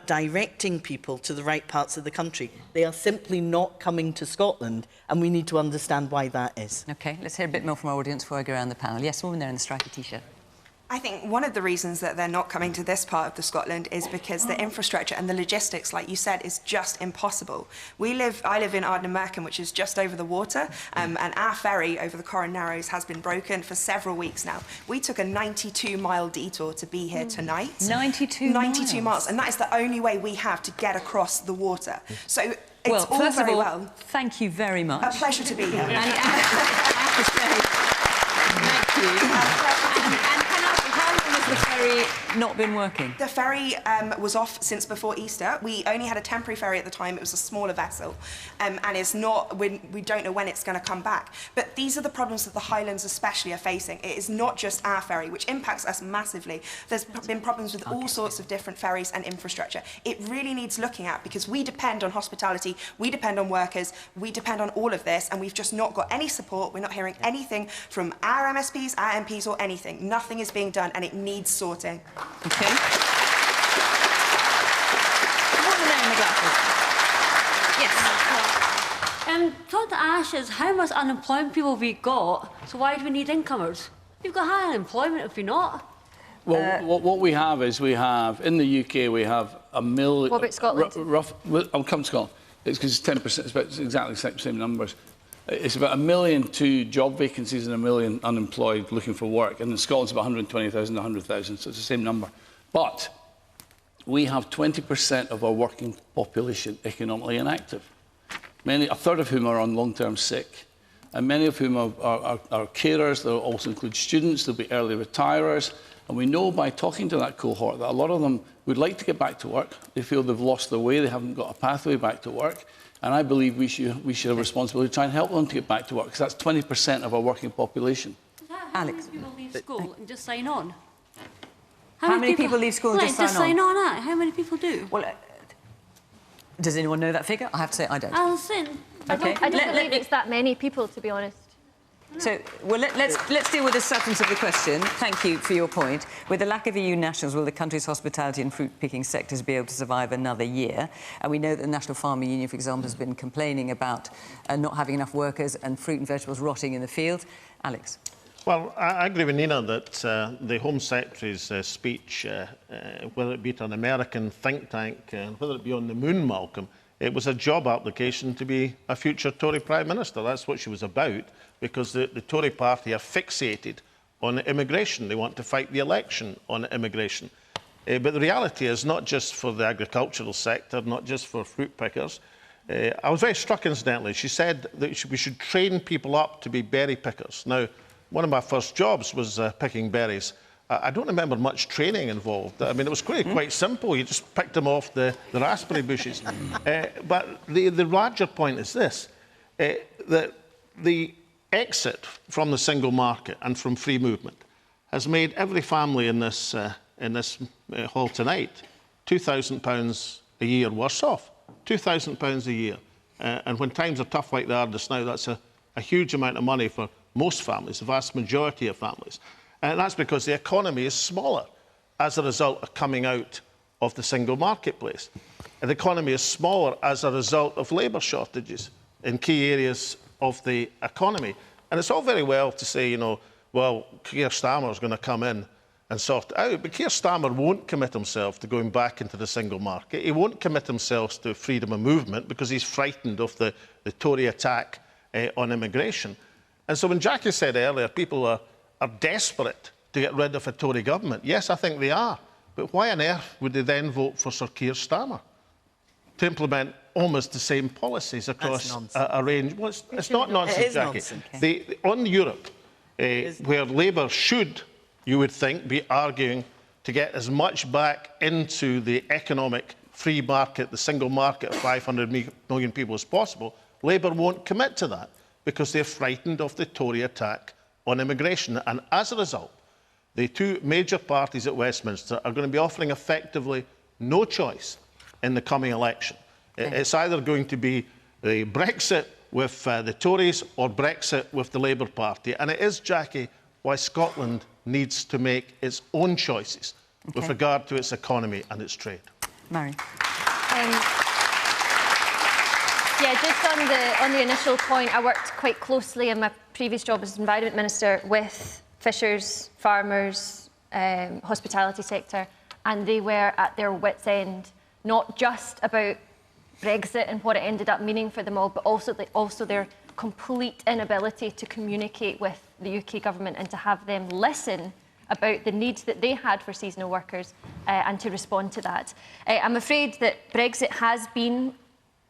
directing people to the right parts of the country. They are simply not coming to Scotland, and we need to understand why that is. OK, let's hear a bit more from our audience before I go around the panel. Yes, woman there in the stripy T-shirt. I think one of the reasons that they're not coming to this part of the Scotland is because the infrastructure and the logistics, like you said, is just impossible. I live in Ardnam Merkin, which is just over the water, and our ferry over the Corran Narrows has been broken for several weeks now. We took a 92-mile detour to be here tonight. 92 miles, and that is the only way we have to get across the water. So it's all first very of all, well. Thank you very much. A pleasure to be here. And I have to say, thank you. The ferry not been working? The ferry was off since before Easter. We only had a temporary ferry at the time. It was a smaller vessel, and it's not. We don't know when it's going to come back. But these are the problems that the Highlands especially are facing. It is not just our ferry, which impacts us massively. There's been problems with all sorts of different ferries and infrastructure. It really needs looking at because we depend on hospitality, we depend on workers, we depend on all of this, and we've just not got any support. We're not hearing anything from our MSPs, our MPs, or anything. Nothing is being done, and it needs sorting. Okay. What are the glasses? Yes. What to ask is how much unemployment people have we got, so why do we need incomers? You've got high unemployment if you're not. Well, what we have is in the UK, we have a million... What about Scotland? I'll come to Scotland. It's because it's 10%, it's about exactly the same numbers. It's about 1.2 million job vacancies and 1 million unemployed looking for work. And in Scotland, it's about 120,000 to 100,000, so it's the same number. But we have 20% of our working population economically inactive, a third of whom are on long-term sick. and many of whom are carers. They'll also include students, there'll be early retirers. And we know by talking to that cohort that a lot of them would like to get back to work. They feel they've lost their way, they haven't got a pathway back to work. And I believe we should have a responsibility to try and help them to get back to work, because that's 20% of our working population. How many people leave school and just sign on? How many people leave school and just sign on? How many people do? Well, does anyone know that figure? I have to say I don't. Alison, I don't believe it's that many people, to be honest. So, well, let's deal with the substance of the question. Thank you for your point. With the lack of EU nationals, will the country's hospitality and fruit-picking sectors be able to survive another year? And we know that the National Farmer Union, for example, has been complaining about not having enough workers and fruit and vegetables rotting in the field. Alex? Well, I agree with Nina that the Home Secretary's speech, whether it be to an American think tank, whether it be on the moon, Malcolm, it was a job application to be a future Tory Prime Minister. That's what she was about, because the Tory party are fixated on immigration. They want to fight the election on immigration. But the reality is, not just for the agricultural sector, not just for fruit pickers. I was very struck, incidentally. She said that we should train people up to be berry pickers. Now, one of my first jobs was picking berries. I don't remember much training involved. I mean, it was quite simple. You just picked them off the raspberry bushes. But the larger point is this, that the exit from the single market and from free movement has made every family in this hall tonight £2,000 a year worse off. £2,000 a year. And when times are tough like they are just now, that's a huge amount of money for most families, the vast majority of families. And that's because the economy is smaller as a result of coming out of the single marketplace. And the economy is smaller as a result of labour shortages in key areas of the economy. And it's all very well to say, you know, well, Keir Starmer is going to come in and sort it out. But Keir Starmer won't commit himself to going back into the single market. He won't commit himself to freedom of movement because he's frightened of the Tory attack on immigration. And so when Jackie said earlier, people are desperate to get rid of a Tory government. Yes, I think they are. But why on earth would they then vote for Sir Keir Starmer to implement almost the same policies across a range? Well, it's not nonsense, Jackie. Nonsense. On Europe, where Labour should, you would think, be arguing to get as much back into the economic free market, the single market of 500 million people as possible, Labour won't commit to that because they're frightened of the Tory attack on immigration. And as a result, the two major parties at Westminster are going to be offering effectively no choice in the coming election. It's either going to be the Brexit with the Tories or Brexit with the Labour Party. And it is, Jackie, why Scotland needs to make its own choices with regard to its economy and its trade. Mairi. Yeah, just on the initial point, I worked quite closely in my previous job as Environment Minister with fishers, farmers, hospitality sector, and they were at their wits' end, not just about Brexit and what it ended up meaning for them all, but also their complete inability to communicate with the UK government and to have them listen about the needs that they had for seasonal workers and to respond to that. I'm afraid that Brexit has been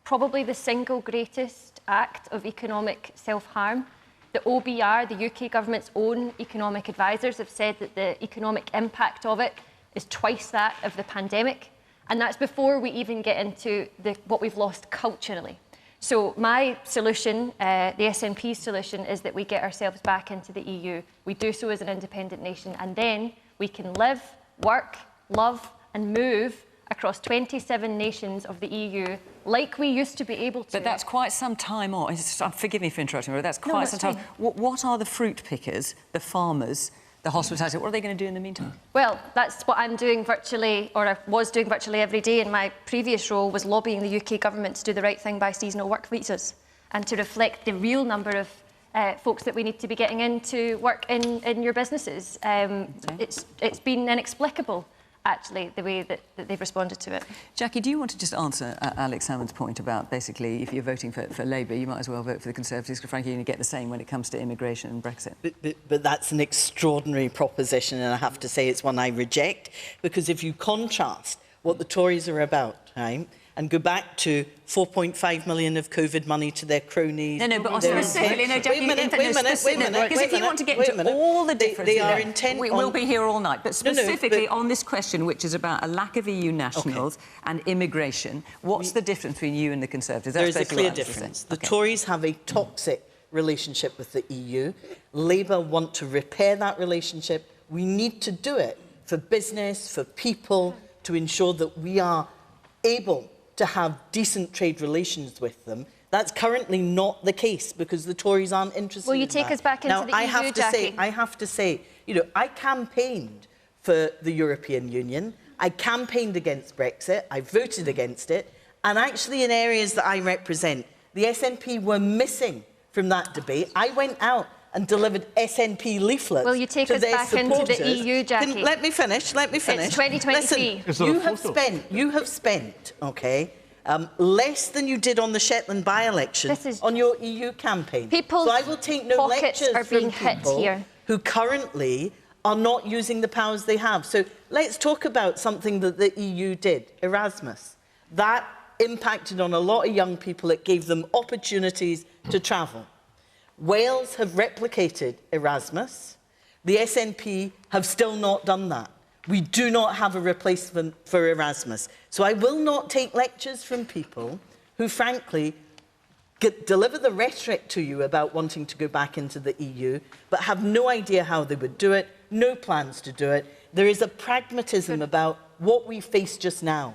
probably the single greatest act of economic self-harm. The OBR, the UK government's own economic advisors, have said that the economic impact of it is twice that of the pandemic. And that's before we even get into what we've lost culturally. So my solution, the SNP's solution, is that we get ourselves back into the EU. We do so as an independent nation, and then we can live, work, love and move across 27 nations of the EU like we used to be able to. But that's quite some time on. Forgive me for interrupting, but that's quite some time. What are the fruit pickers, the farmers, the hospitality, what are they going to do in the meantime? Well, that's what I'm doing virtually, or I was doing virtually every day in my previous role, was lobbying the UK government to do the right thing by seasonal work visas and to reflect the real number of folks that we need to be getting in to work in your businesses. It's been inexplicable, actually, the way that they've responded to it. Jackie, do you want to just answer Alex Salmond's point about basically if you're voting for Labour, you might as well vote for the Conservatives, because frankly, you're going to get the same when it comes to immigration and Brexit. But that's an extraordinary proposition, and I have to say it's one I reject, because if you contrast what the Tories are about, right, and go back to 4.5 million of COVID money to their cronies. No, but specifically, no, Jackie, wait a minute. Because if you want to get into all the differences, they are intent we'll be here all night. But specifically on this question, which is about a lack of EU nationals and immigration, what's the difference between you and the Conservatives? There is a clear difference. The Tories have a toxic relationship with the EU. Labour want to repair that relationship. We need to do it for business, for people, to ensure that we are able to have decent trade relations with them. That's currently not the case because the Tories aren't interested in that. Will you take us back into the EU, Jackie? I have to say, you know, I campaigned for the European Union. I campaigned against Brexit. I voted against it. And actually in areas that I represent, the SNP were missing from that debate. I went out and delivered SNP leaflets. Will you take us back into the EU, Jackie? Let me finish. It's 2023. Listen, you have spent, okay, less than you did on the Shetland by-election on your EU campaign. People's so I will take no lectures are being from hit people here. who currently are not using the powers they have. So let's talk about something that the EU did, Erasmus. That impacted on a lot of young people. It gave them opportunities to travel. Wales have replicated Erasmus. The SNP have still not done that. We do not have a replacement for Erasmus. So I will not take lectures from people who, frankly, deliver the rhetoric to you about wanting to go back into the EU, but have no idea how they would do it, no plans to do it. There is a pragmatism about what we face just now.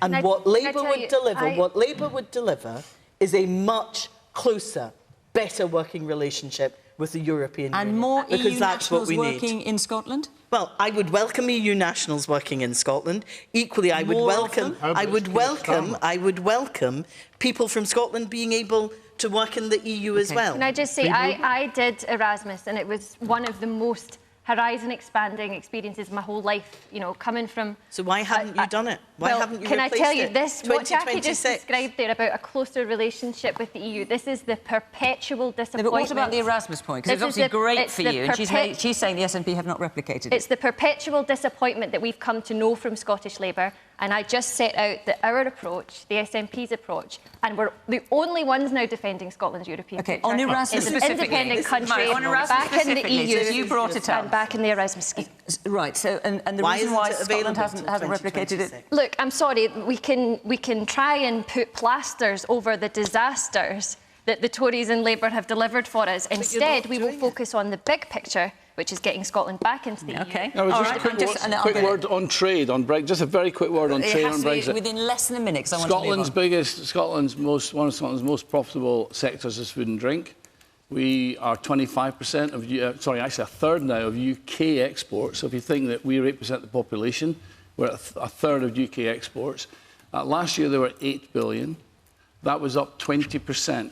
And what Labour would deliver is a much closer, better working relationship with the European Union. And more because EU that's what nationals we working need. in Scotland? Well, I would welcome EU nationals working in Scotland. Equally, I would welcome people from Scotland being able to work in the EU as well. Can I just say, I did Erasmus, and it was one of the most horizon-expanding experiences of my whole life, you know, coming from... So why haven't you done it? Why haven't you can I tell you it? this, what Jackie just described there about a closer relationship with the EU, this is the perpetual disappointment... No, but what about the Erasmus point? Because it's obviously great for you, and she's saying the SNP have not replicated it. It's the perpetual disappointment that we've come to know from Scottish Labour, and I just set out that our approach, the SNP's approach, and we're the only ones now defending Scotland's European future. On Erasmus it's an independent country, back in the EU, so you brought it up. And back in the Erasmus scheme. Right, so, and the reason why Scotland hasn't replicated it... Look, I'm sorry, we can try and put plasters over the disasters that the Tories and Labour have delivered for us. Instead, we will focus on the big picture, which is getting Scotland back into the EU. Okay. A quick word on trade, on Brexit. Just a very quick word on trade on Brexit. Within less than a minute, because I want Scotland's to move on. one of Scotland's most profitable sectors is food and drink. We are 25% of, sorry, actually a third now of UK exports. So if you think that we represent the population, we're at a third of UK exports. Last year there were 8 billion. That was up 20%.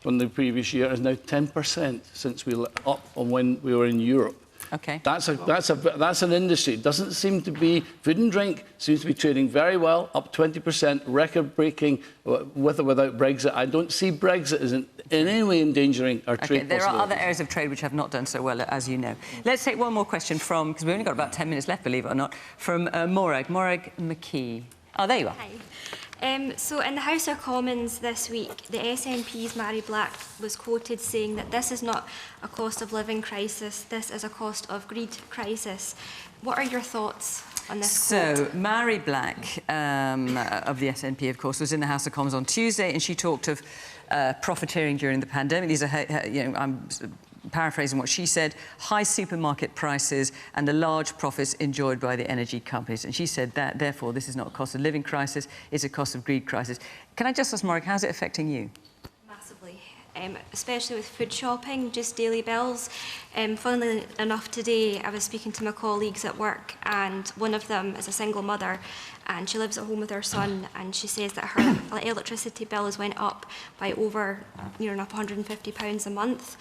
From the previous year is now 10% since we up on when we were in Europe. Okay. That's an industry. It doesn't seem to be food and drink seems to be trading very well, up 20%, record-breaking with or without Brexit. I don't see Brexit as in any way endangering our trade. There are other areas of trade which have not done so well, as you know. Let's take one more question from, because we've only got about 10 minutes left, believe it or not, from Mairi McAllan. Oh, there you are. Hi. So in the House of Commons this week, the SNP's Mairi Black was quoted saying that this is not a cost of living crisis, this is a cost of greed crisis. What are your thoughts on this quote? Mairi Black of the SNP, of course, was in the House of Commons on Tuesday, and she talked of profiteering during the pandemic. These are, I'm paraphrasing what she said, high supermarket prices and the large profits enjoyed by the energy companies. And she said that, therefore, this is not a cost of living crisis, it's a cost of greed crisis. Can I just ask, Mairi, how's it affecting you? Massively, especially with food shopping, just daily bills. Funnily enough, today I was speaking to my colleagues at work, and one of them is a single mother, and she lives at home with her son, and she says that her electricity bill has went up by over near enough £150 a month.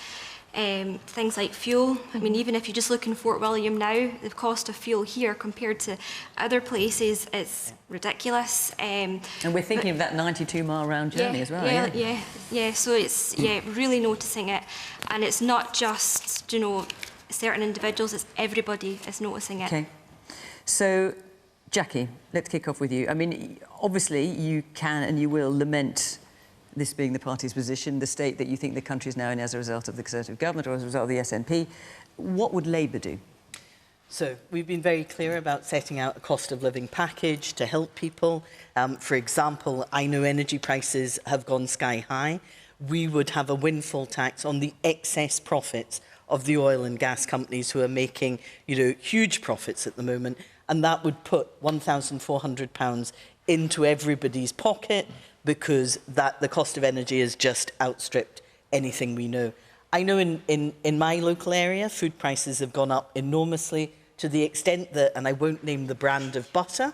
Things like fuel. I mean, even if you just look in Fort William now, the cost of fuel here compared to other places, it's ridiculous. And we're thinking of that 92-mile round journey as well. Yeah. So it's really noticing it, and it's not just certain individuals; it's everybody is noticing it. Okay. So Jackie, let's kick off with you. I mean, obviously, you can and you will lament this being the party's position, the state that you think the country is now in as a result of the Conservative government or as a result of the SNP. What would Labour do? So we've been very clear about setting out a cost of living package to help people. For example, I know energy prices have gone sky high. We would have a windfall tax on the excess profits of the oil and gas companies who are making, huge profits at the moment. And that would put £1,400 into everybody's pocket because the cost of energy has just outstripped anything we know. I know in my local area, food prices have gone up enormously to the extent that, and I won't name the brand of butter,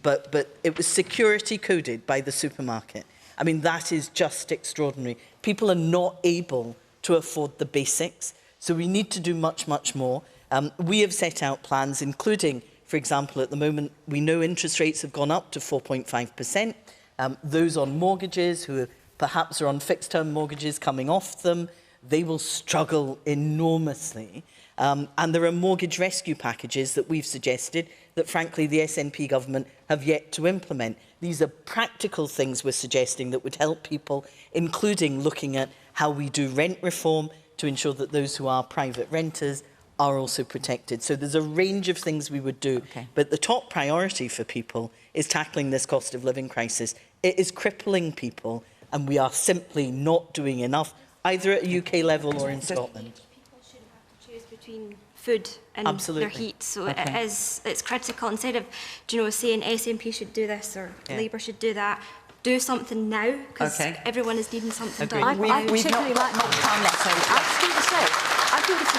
but it was security coded by the supermarket. I mean, that is just extraordinary. People are not able to afford the basics, so we need to do much, much more. We have set out plans, including, for example, at the moment, we know interest rates have gone up to 4.5%. Those on mortgages who perhaps are on fixed-term mortgages coming off them, they will struggle enormously. And there are mortgage rescue packages that we've suggested that, frankly, the SNP government have yet to implement. These are practical things we're suggesting that would help people, including looking at how we do rent reform to ensure that those who are private renters are also protected. So there's a range of things we would do. Okay. But the top priority for people is tackling this cost of living crisis. It is crippling people, and we are simply not doing enough, either at a UK level or in Scotland. People shouldn't have to choose between food and their heat, so it's critical. Instead of, saying SNP should do this or Labour should do that, do something now, because everyone is needing something done. We've not got much time left, so I think it's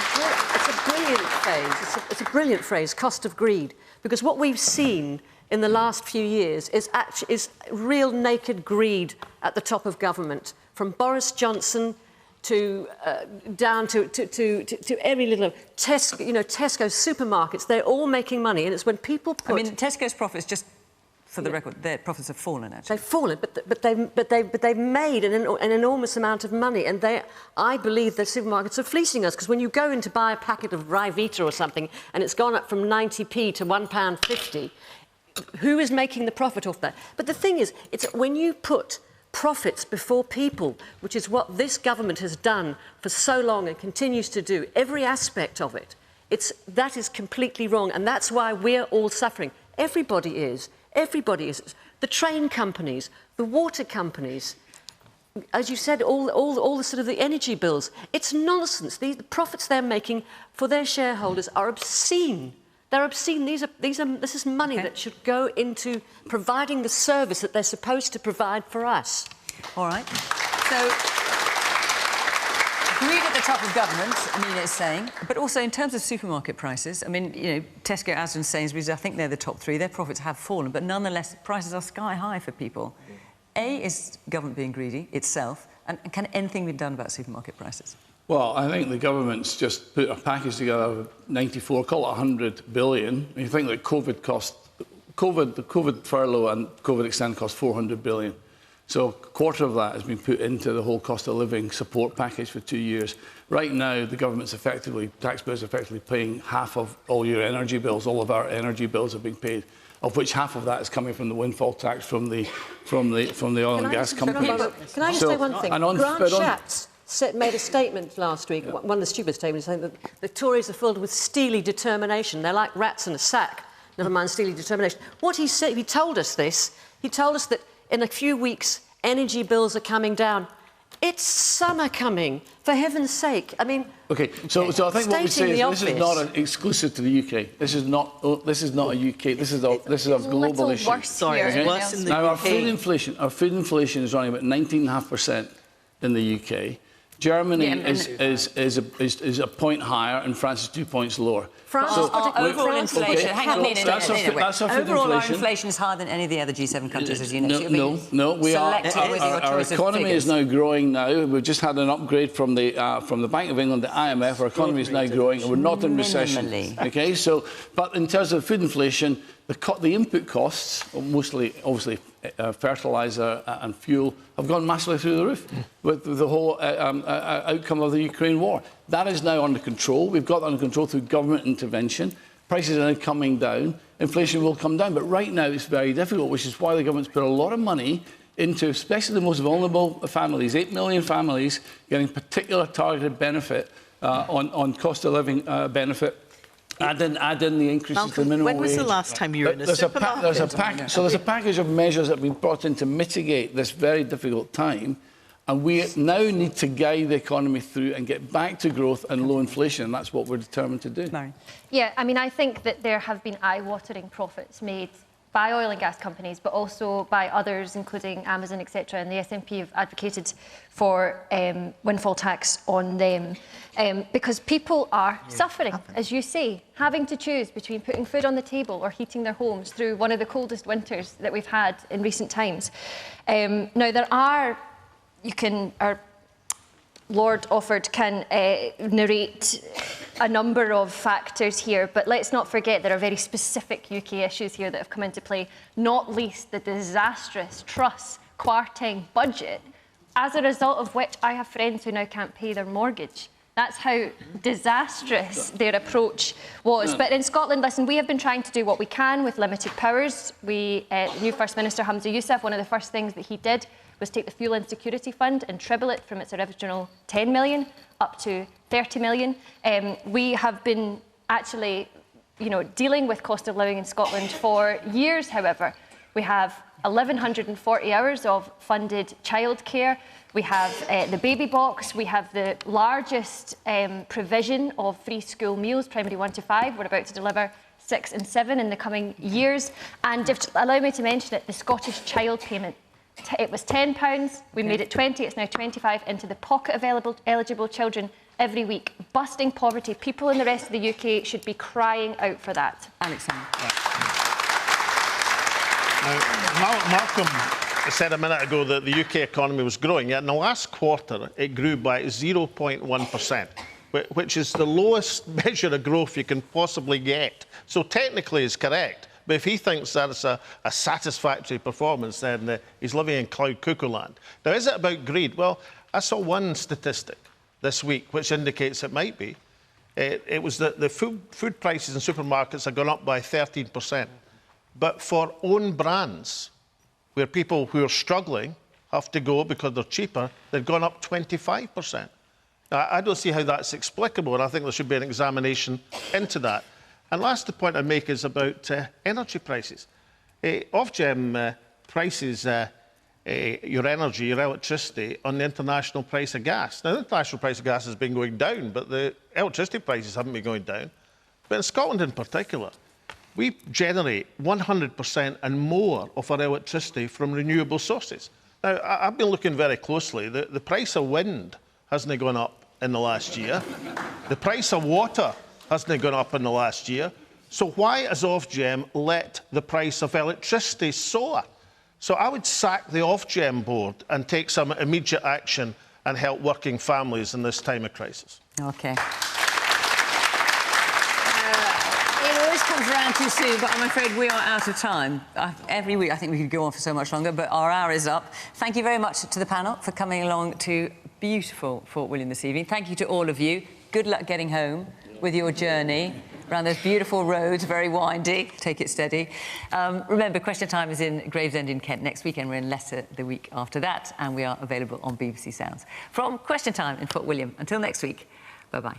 a brilliant phrase. It's a brilliant phrase, cost of greed, because what we've seen in the last few years is real naked greed at the top of government, from Boris Johnson to down to every little Tesco supermarkets. They're all making money, and it's when people put. I mean, Tesco's profits, just for the record, their profits have fallen. Actually, they've fallen, but they've made an enormous amount of money, and I believe the supermarkets are fleecing us, because when you go in to buy a packet of Ryvita or something, and it's gone up from 90p to £1.50. Who is making the profit off that? But the thing is, it's when you put profits before people, which is what this government has done for so long and continues to do, every aspect of it, that is completely wrong, and that's why we're all suffering. Everybody is. Everybody is. The train companies, the water companies, as you said, all the sort of the energy bills. It's nonsense. The profits they're making for their shareholders are obscene. They're obscene. This is money that should go into providing the service that they're supposed to provide for us. All right. So, greed at the top of government, Nina is saying, but also in terms of supermarket prices, I mean, Tesco, Asda, Sainsbury's, I think they're the top three. Their profits have fallen, but nonetheless, prices are sky high for people. Is government being greedy itself, and can anything be done about supermarket prices? Well, I think the government's just put a package together of 94, call it 100 billion. You think that the COVID furlough and COVID extend cost 400 billion. So a quarter of that has been put into the whole cost of living support package for 2 years. Right now, the government's taxpayers are effectively paying half of all your energy bills. All of our energy bills are being paid, of which half of that is coming from the windfall tax from the oil and gas companies. Can I just say one thing? Grant Shapps made a statement last week, one of the stupid statements, saying that the Tories are filled with steely determination. They're like rats in a sack, never mind steely determination. What he said, he told us this. He told us that in a few weeks, energy bills are coming down. It's summer coming, for heaven's sake. I mean... OK, so I think what we say is this is not exclusive to the UK. This is not a UK. This is a global issue. Now, our food inflation is running about 19.5% in the UK. Germany is a point higher, and France is 2 points lower. Overall inflation. Hang on, Nina. That's our food overall, our inflation is higher than any of the other G7 countries, as you know. No. Our economy is now growing. Now we've just had an upgrade from the Bank of England, the IMF. Our economy is now growing, and we're not in recession. Okay, but in terms of food inflation, the input costs, mostly obviously fertiliser and fuel, have gone massively through the roof with the whole outcome of the Ukraine war. That is now under control. We've got that under control through government intervention. prices are now coming down, inflation will come down. But right now it's very difficult, which is why the government's put a lot of money into especially the most vulnerable families, 8 million families getting particular targeted benefit on cost of living benefit. Add in the increases to the minimum wage. When was the last time you were in a supermarket? There's a package of measures that have been brought in to mitigate this very difficult time. And we now need to guide the economy through and get back to growth and low inflation. And that's what we're determined to do. Yeah, I mean, I think that there have been eye-watering profits made by oil and gas companies, but also by others, including Amazon, etc. And the SNP have advocated for windfall tax on them because people are suffering, as you say, having to choose between putting food on the table or heating their homes through one of the coldest winters that we've had in recent times. Now, there are... Lord Offord can narrate a number of factors here, but let's not forget there are very specific UK issues here that have come into play, not least the disastrous Truss Kwarteng budget, as a result of which I have friends who now can't pay their mortgage. That's how disastrous their approach was. But in Scotland, listen, we have been trying to do what we can with limited powers. The new First Minister, Hamza Yousaf, one of the first things that he did was take the Fuel Insecurity Fund and treble it from its original 10 million up to 30 million. We have been actually, dealing with cost of living in Scotland for years, however. We have 1,140 hours of funded childcare. We have the baby box. We have the largest provision of free school meals, primary 1 to 5. We're about to deliver 6 and 7 in the coming years. And allow me to mention it, the Scottish child payment. It was £10, we made it 20, it's now 25 into the pocket of eligible children every week. Busting poverty. People in the rest of the UK should be crying out for that. Alexander. Now, Malcolm said a minute ago that the UK economy was growing, yet in the last quarter it grew by 0.1%, which is the lowest measure of growth you can possibly get. So technically it's correct. But if he thinks that's a satisfactory performance, then he's living in cloud cuckoo land. Now, is it about greed? Well, I saw one statistic this week which indicates it might be. It was that the food prices in supermarkets have gone up by 13%. But for own brands, where people who are struggling have to go because they're cheaper, they've gone up 25%. Now, I don't see how that's explicable, and I think there should be an examination into that. And last the point I make is about energy prices. Ofgem prices your energy, your electricity, on the international price of gas. Now, the international price of gas has been going down, but the electricity prices haven't been going down. But in Scotland in particular, we generate 100% and more of our electricity from renewable sources. Now, I've been looking very closely. The price of wind hasn't gone up in the last year. The price of water hasn't gone up in the last year. So why has Ofgem let the price of electricity soar? So I would sack the Ofgem board and take some immediate action and help working families in this time of crisis. OK. It always comes around too soon, but I'm afraid we are out of time. Every week I think we could go on for so much longer, but our hour is up. Thank you very much to the panel for coming along to beautiful Fort William this evening. Thank you to all of you. Good luck getting home with your journey around those beautiful roads, very windy. Take it steady. Remember, Question Time is in Gravesend in Kent next week, and we're in Leicester the week after that, and we are available on BBC Sounds. From Question Time in Fort William, until next week, bye-bye.